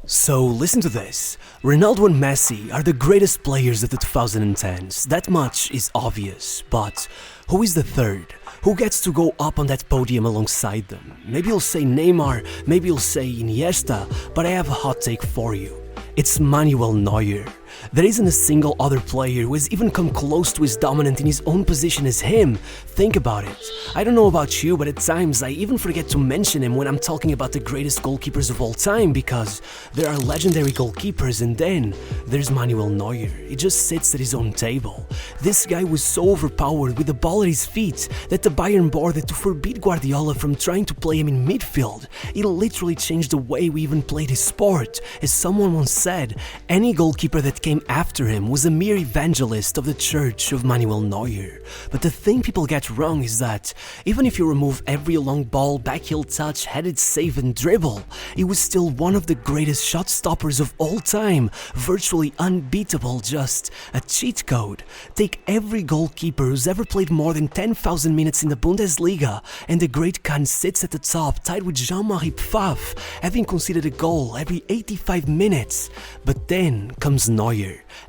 So listen to this. Ronaldo and Messi are the greatest players of the 2010s. That much is obvious. But who is the third? Who gets to go up on that podium alongside them? Maybe you'll say Neymar, maybe you'll say Iniesta, but I have a hot take for you. It's Manuel Neuer. There isn't a single other player who has even come close to as dominant in his own position as him. Think about it. I don't know about you, but at times I even forget to mention him when I'm talking about the greatest goalkeepers of all time, because there are legendary goalkeepers and then there's Manuel Neuer. He just sits at his own table. This guy was so overpowered with the ball at his feet that the Bayern boarded to forbid Guardiola from trying to play him in midfield. It literally changed the way we even played his sport. As someone once said, any goalkeeper that came after him was a mere evangelist of the church of Manuel Neuer. But the thing people get wrong is that even if you remove every long ball, backheel touch, headed save and dribble, he was still one of the greatest shot stoppers of all time, virtually unbeatable, just a cheat code. Take every goalkeeper who's ever played more than 10,000 minutes in the Bundesliga, and the great Khan sits at the top, tied with Jean-Marie Pfaff, having conceded a goal every 85 minutes. But then comes Neuer.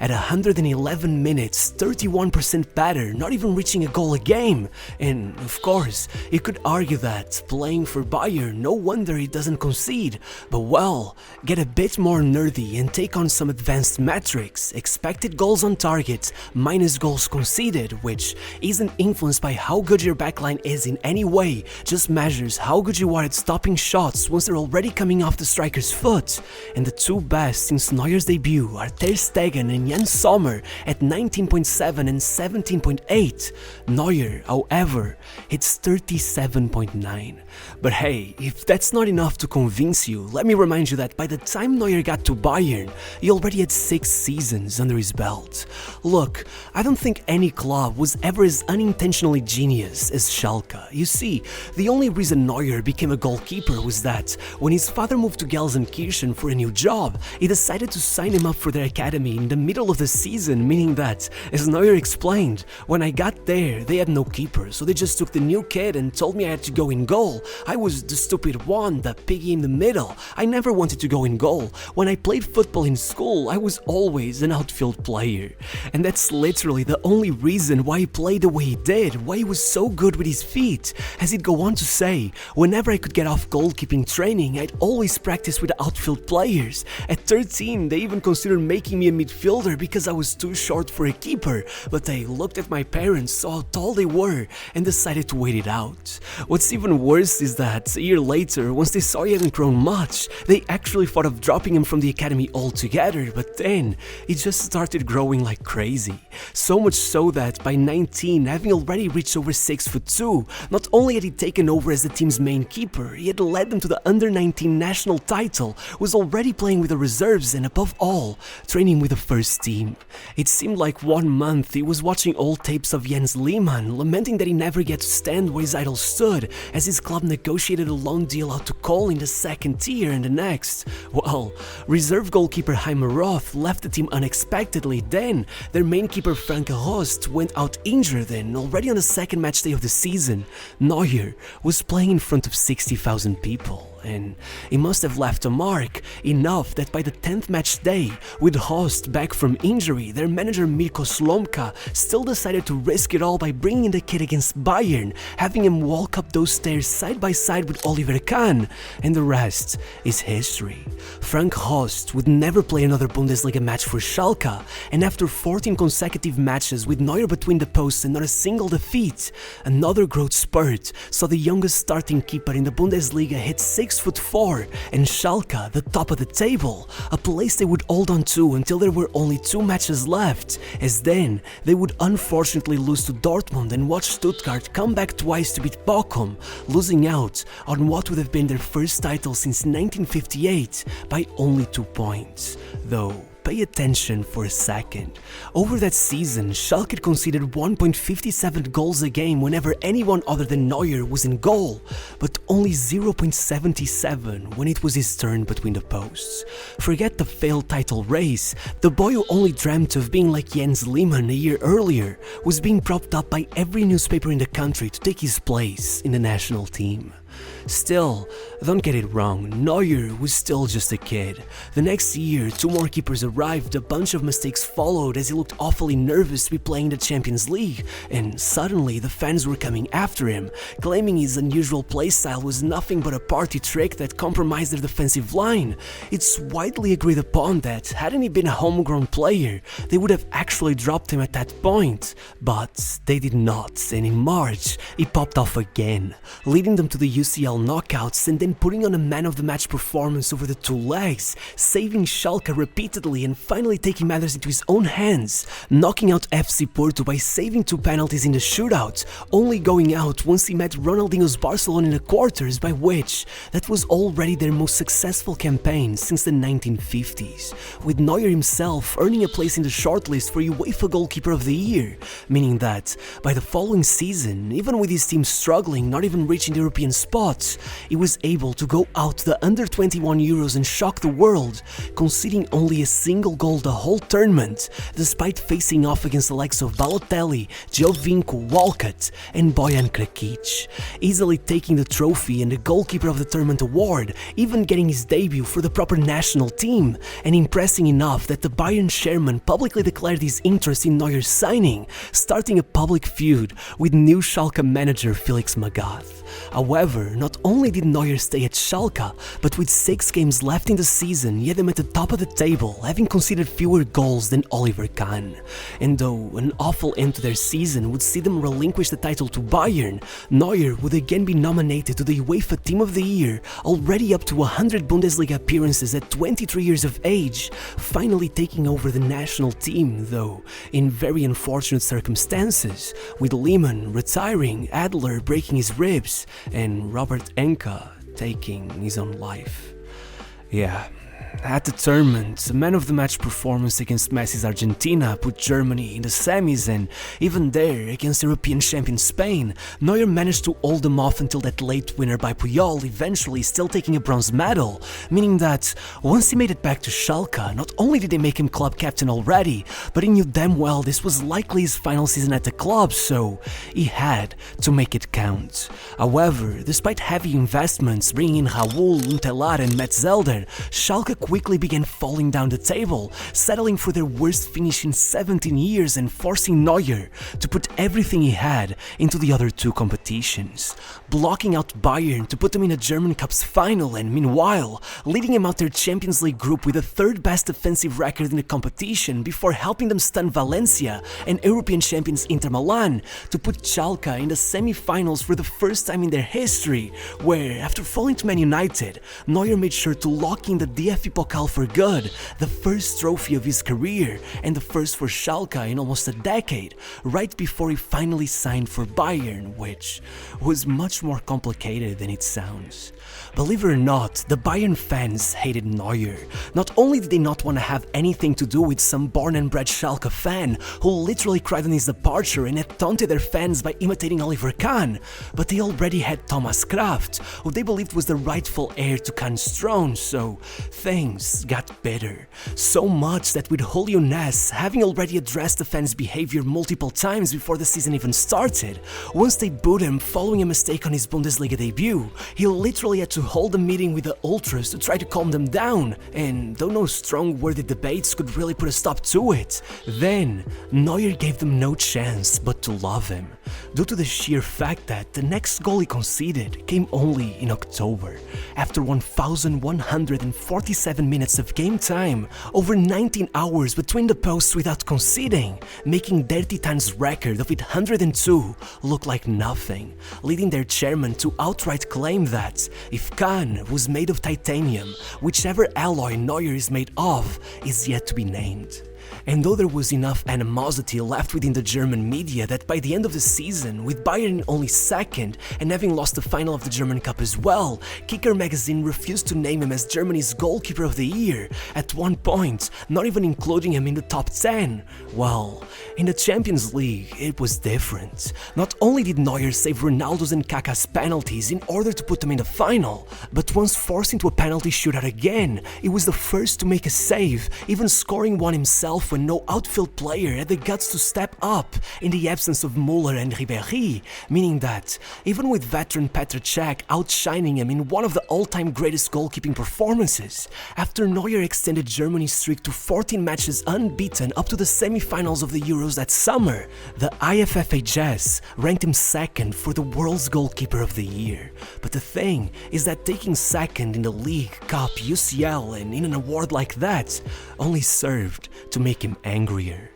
At 111 minutes, 31% better, not even reaching a goal a game. And of course, you could argue that playing for Bayern, no wonder he doesn't concede. But well, get a bit more nerdy and take on some advanced metrics. Expected goals on target minus goals conceded, which isn't influenced by how good your backline is in any way, just measures how good you are at stopping shots once they're already coming off the striker's foot. And the two best since Neuer's debut are Ter Stegen and Jan Sommer at 19.7 and 17.8. Neuer, however, hits 37.9. But hey, if that's not enough to convince you, let me remind you that by the time Neuer got to Bayern, he already had 6 seasons under his belt. Look, I don't think any club was ever as unintentionally genius as Schalke. You see, the only reason Neuer became a goalkeeper was that when his father moved to Gelsenkirchen for a new job, he decided to sign him up for their academy in the middle of the season, meaning that, as Neuer explained, when I got there, they had no keeper, so they just took the new kid and told me I had to go in goal. I was the stupid one, the piggy in the middle. I never wanted to go in goal. When I played football in school, I was always an outfield player. And that's literally the only reason why he played the way he did, why he was so good with his feet. As he'd go on to say, whenever I could get off goalkeeping training, I'd always practice with the outfield players. At 13, they even considered making me a midfielder because I was too short for a keeper, but they looked at my parents, saw how tall they were, and decided to wait it out. What's even worse is that a year later, once they saw he hadn't grown much, they actually thought of dropping him from the academy altogether, but then he just started growing like crazy. So much so that by 19, having already reached over 6'2", not only had he taken over as the team's main keeper, he had led them to the under-19 national title, was already playing with the reserves, and above all, training with the first team. It seemed like 1 month he was watching old tapes of Jens Lehmann, lamenting that he never get to stand where his idol stood, as his club negotiated a loan deal out to Cole in the second tier, and the next, well, reserve goalkeeper Heimer Roth left the team unexpectedly. Then their main keeper Frank Rost went out injured, and already on the second match day of the season, Neuer was playing in front of 60,000 people. And he must have left a mark, enough that by the 10th match day, with Horst back from injury, their manager Mirko Slomka still decided to risk it all by bringing in the kid against Bayern, having him walk up those stairs side by side with Oliver Kahn, and the rest is history. Frank Horst would never play another Bundesliga match for Schalke, and after 14 consecutive matches with Neuer between the posts and not a single defeat, another growth spurt saw the youngest starting keeper in the Bundesliga hit 6'4", and Schalke the top of the table, a place they would hold on to until there were only 2 matches left, as then they would unfortunately lose to Dortmund and watch Stuttgart come back twice to beat Bochum, losing out on what would have been their first title since 1958 by only 2 points. Though, pay attention for a second. Over that season, Schalke conceded 1.57 goals a game whenever anyone other than Neuer was in goal, but only 0.77 when it was his turn between the posts. Forget the failed title race, the boy who only dreamt of being like Jens Lehmann a year earlier was being propped up by every newspaper in the country to take his place in the national team. Still, don't get it wrong, Neuer was still just a kid. The next year, 2 more keepers arrived, a bunch of mistakes followed as he looked awfully nervous to be playing the Champions League, and suddenly the fans were coming after him, claiming his unusual playstyle was nothing but a party trick that compromised their defensive line. It's widely agreed upon that, hadn't he been a homegrown player, they would have actually dropped him at that point, but they did not, and in March, he popped off again, leading them to the UCL knockouts and then putting on a man-of-the-match performance over the 2 legs, saving Schalke repeatedly and finally taking matters into his own hands, knocking out FC Porto by saving 2 penalties in the shootout, only going out once he met Ronaldinho's Barcelona in the quarters, by which that was already their most successful campaign since the 1950s, with Neuer himself earning a place in the shortlist for UEFA Goalkeeper of the Year, meaning that by the following season, even with his team struggling, not even reaching the European spots, he was able to go out to the under-21 Euros and shock the world, conceding only a single goal the whole tournament, despite facing off against the likes of Balotelli, Giovinco, Walcott and Bojan Krkić, easily taking the trophy and the Goalkeeper of the Tournament award, even getting his debut for the proper national team, and impressing enough that the Bayern chairman publicly declared his interest in Neuer's signing, starting a public feud with new Schalke manager Felix Magath. However, not only did Neuer stay at Schalke, but with 6 games left in the season, he had them at the top of the table, having conceded fewer goals than Oliver Kahn. And though an awful end to their season would see them relinquish the title to Bayern, Neuer would again be nominated to the UEFA Team of the Year, already up to 100 Bundesliga appearances at 23 years of age, finally taking over the national team, though in very unfortunate circumstances, with Lehmann retiring, Adler breaking his ribs, and Robert Enke taking his own life. Yeah. At the tournament, a man-of-the-match performance against Messi's Argentina put Germany in the semis, and even there, against European champion Spain, Neuer managed to hold them off until that late winner by Puyol, eventually still taking a bronze medal, meaning that once he made it back to Schalke, not only did they make him club captain already, but he knew damn well this was likely his final season at the club, so he had to make it count. However, despite heavy investments bringing in Raul, Untelar and Metzelder, Schalke quickly began falling down the table, settling for their worst finish in 17 years and forcing Neuer to put everything he had into the other 2 competitions, blocking out Bayern to put them in a German Cup's final and meanwhile leading him out their Champions League group with the 3rd best defensive record in the competition before helping them stun Valencia and European champions Inter Milan to put Schalke in the semi-finals for the first time in their history, where after falling to Man United, Neuer made sure to lock in the DFB Pokal for good, the first trophy of his career and the first for Schalke in almost a decade, right before he finally signed for Bayern, which was much more complicated than it sounds. Believe it or not, the Bayern fans hated Neuer. Not only did they not want to have anything to do with some born and bred Schalke fan who literally cried on his departure and had taunted their fans by imitating Oliver Kahn, but they already had Thomas Kraft, who they believed was the rightful heir to Kahn's throne, so things got better. So much that with Julio Ness having already addressed the fans' behavior multiple times before the season even started, once they booed him following a mistake on his Bundesliga debut, he literally had to hold a meeting with the ultras to try to calm them down, and though no strong-worded debates could really put a stop to it, then Neuer gave them no chance but to love him, due to the sheer fact that the next goal he conceded came only in October, after 1,147 minutes of game time, over 19 hours between the posts without conceding, making their Titans' record of 102 look like nothing, leading their chairman to outright claim that if Kahn was made of titanium, whichever alloy Neuer is made of is yet to be named. And though there was enough animosity left within the German media that by the end of the season, with Bayern only 2nd and having lost the final of the German Cup as well, Kicker magazine refused to name him as Germany's Goalkeeper of the Year, at one point not even including him in the top 10. Well, in the Champions League it was different. Not only did Neuer save Ronaldo's and Kaká's penalties in order to put them in the final, but once forced into a penalty shootout again, he was the first to make a save, even scoring one himself himself when no outfield player had the guts to step up in the absence of Müller and Ribéry, meaning that, even with veteran Petr Cech outshining him in one of the all-time greatest goalkeeping performances, after Neuer extended Germany's streak to 14 matches unbeaten up to the semi-finals of the Euros that summer, the IFFHS ranked him second for the world's goalkeeper of the year. But the thing is that taking second in the League, Cup, UCL and in an award like that only served to make him angrier.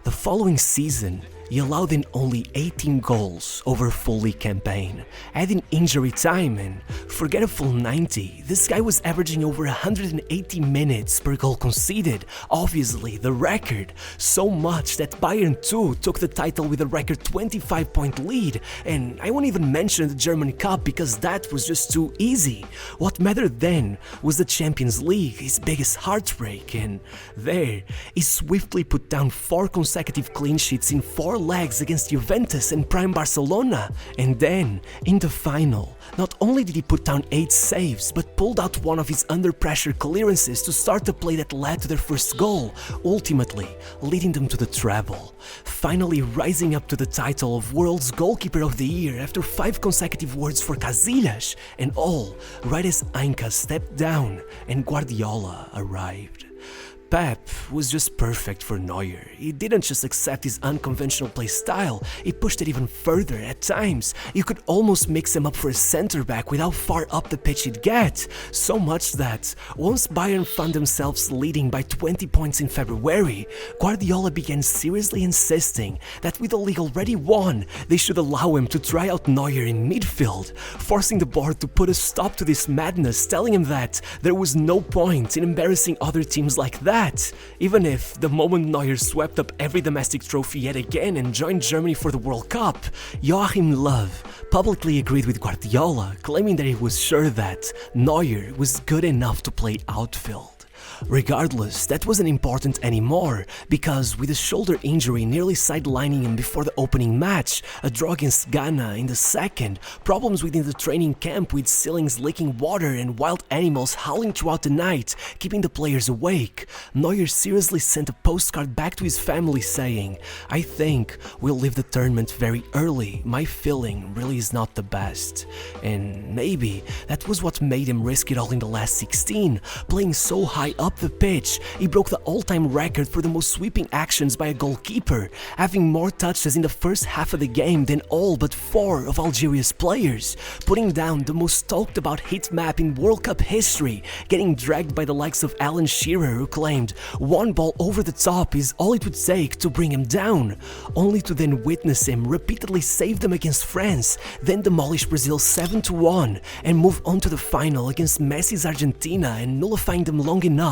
The following season, he allowed in only 18 goals over a full league campaign, adding injury time, and forget a full 90, this guy was averaging over 180 minutes per goal conceded, obviously the record, so much that Bayern too took the title with a record 25-point lead, and I won't even mention the German Cup because that was just too easy. What mattered then was the Champions League, his biggest heartbreak, and there, he swiftly put down 4 consecutive clean sheets in 4 legs against Juventus and prime Barcelona, and then, in the final, not only did he put down 8 saves, but pulled out one of his under-pressure clearances to start the play that led to their first goal, ultimately leading them to the treble, finally rising up to the title of World's Goalkeeper of the Year after 5 consecutive awards for Casillas, and all right as Ainca stepped down and Guardiola arrived. Pep was just perfect for Neuer. He didn't just accept his unconventional play style, he pushed it even further at times. You could almost mix him up for a centre-back with how far up the pitch he'd get, so much that once Bayern found themselves leading by 20 points in February, Guardiola began seriously insisting that with the league already won, they should allow him to try out Neuer in midfield, forcing the board to put a stop to this madness, telling him that there was no point in embarrassing other teams like that. Even if, the moment Neuer swept up every domestic trophy yet again and joined Germany for the World Cup, Joachim Löw publicly agreed with Guardiola, claiming that he was sure that Neuer was good enough to play outfield. Regardless, that wasn't important anymore, because with a shoulder injury nearly sidelining him before the opening match, a draw against Ghana in the second, problems within the training camp with ceilings leaking water and wild animals howling throughout the night, keeping the players awake, Neuer seriously sent a postcard back to his family saying, "I think we'll leave the tournament very early, my feeling really is not the best." And maybe that was what made him risk it all in the last 16, playing so high up the pitch, he broke the all-time record for the most sweeping actions by a goalkeeper, having more touches in the first half of the game than all but 4 of Algeria's players, putting down the most talked about hit map in World Cup history, getting dragged by the likes of Alan Shearer, who claimed one ball over the top is all it would take to bring him down, only to then witness him repeatedly save them against France, then demolish Brazil 7-1 and move on to the final against Messi's Argentina and nullifying them long enough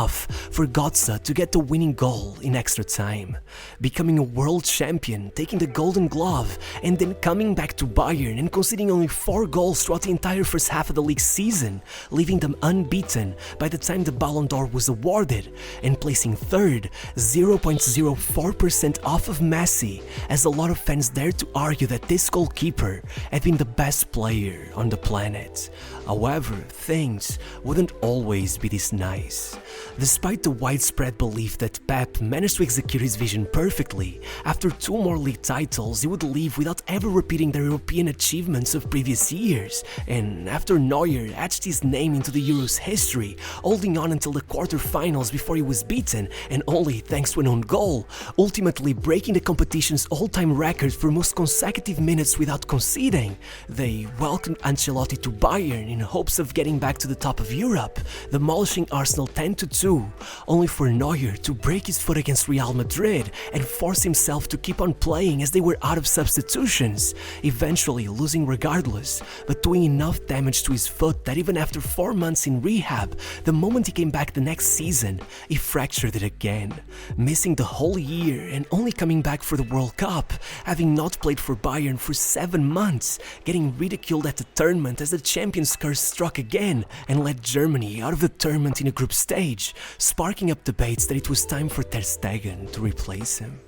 for Götze to get the winning goal in extra time, becoming a world champion, taking the Golden Glove, and then coming back to Bayern and conceding only 4 goals throughout the entire first half of the league season, leaving them unbeaten by the time the Ballon d'Or was awarded, and placing third, 0.04% off of Messi, as a lot of fans dared to argue that this goalkeeper had been the best player on the planet. However, things wouldn't always be this nice. Despite the widespread belief that Pep managed to execute his vision perfectly, after 2 more league titles he would leave without ever repeating the European achievements of previous years, and after Neuer etched his name into the Euros history, holding on until the quarter-finals before he was beaten, and only thanks to an own goal, ultimately breaking the competition's all-time record for most consecutive minutes without conceding, they welcomed Ancelotti to Bayern in hopes of getting back to the top of Europe, demolishing Arsenal 10-2, only for Neuer to break his foot against Real Madrid and force himself to keep on playing as they were out of substitutions, eventually losing regardless, but doing enough damage to his foot that even after 4 months in rehab, the moment he came back the next season, he fractured it again, missing the whole year and only coming back for the World Cup, having not played for Bayern for 7 months, getting ridiculed at the tournament as the Champions curse struck again and led Germany out of the tournament in a group stage, sparking up debates that it was time for Ter Stegen to replace him.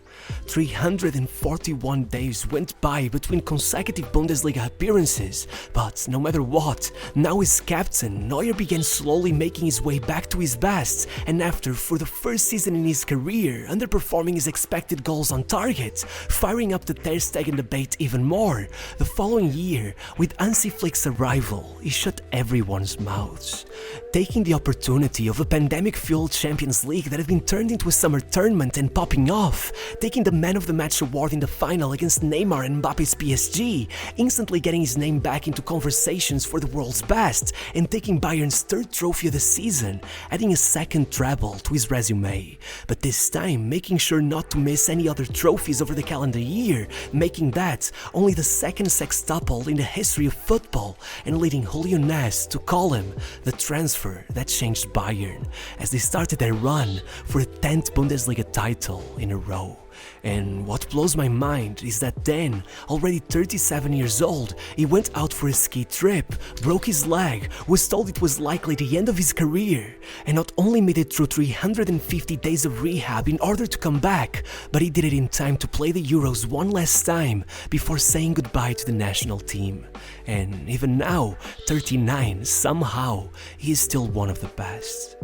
341 days went by between consecutive Bundesliga appearances, but no matter what, now as captain, Neuer began slowly making his way back to his best, and after, for the first season in his career, underperforming his expected goals on target, firing up the Ter Stegen debate even more, the following year, with Hansi Flick's arrival, he shut everyone's mouths. Taking the opportunity of a pandemic-fueled Champions League that had been turned into a summer tournament and popping off, taking the Man of the Match award in the final against Neymar and Mbappe's PSG, instantly getting his name back into conversations for the world's best, and taking Bayern's third trophy of the season, adding a second treble to his resume, but this time making sure not to miss any other trophies over the calendar year, making that only the second sextuple in the history of football, and leading Julian Ness to call him the transfer that changed Bayern, as they started their run for a 10th Bundesliga title in a row. And what blows my mind is that then, already 37 years old, he went out for a ski trip, broke his leg, was told it was likely the end of his career, and not only made it through 350 days of rehab in order to come back, but he did it in time to play the Euros one last time before saying goodbye to the national team. And even now, 39, somehow, he is still one of the best.